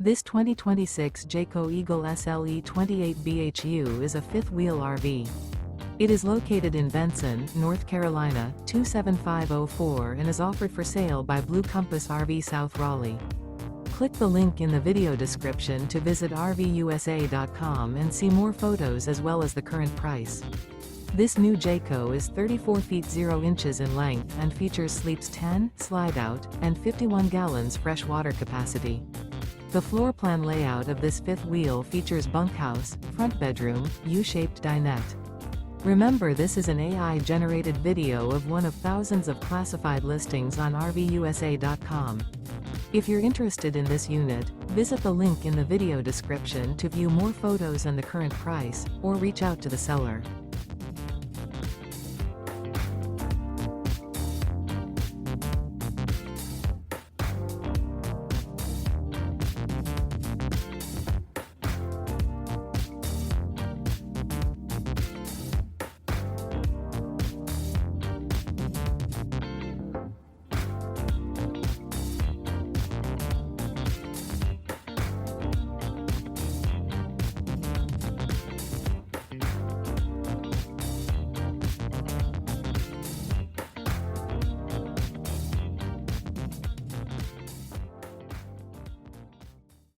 This 2026 Jayco Eagle SLE 28 BHU is a fifth-wheel RV. It is located in Benson, North Carolina, 27504 and is offered for sale by Blue Compass RV South Raleigh. Click the link in the video description to visit RVUSA.com and see more photos as well as the current price. This new Jayco is 34 feet 0 inches in length and features sleeps 10, slide-out, and 51 gallons fresh water capacity. The floor plan layout of this fifth wheel features bunkhouse, front bedroom, U-shaped dinette. Remember, this is an AI-generated video of one of thousands of classified listings on RVUSA.com. If you're interested in this unit, visit the link in the video description to view more photos and the current price, or reach out to the seller.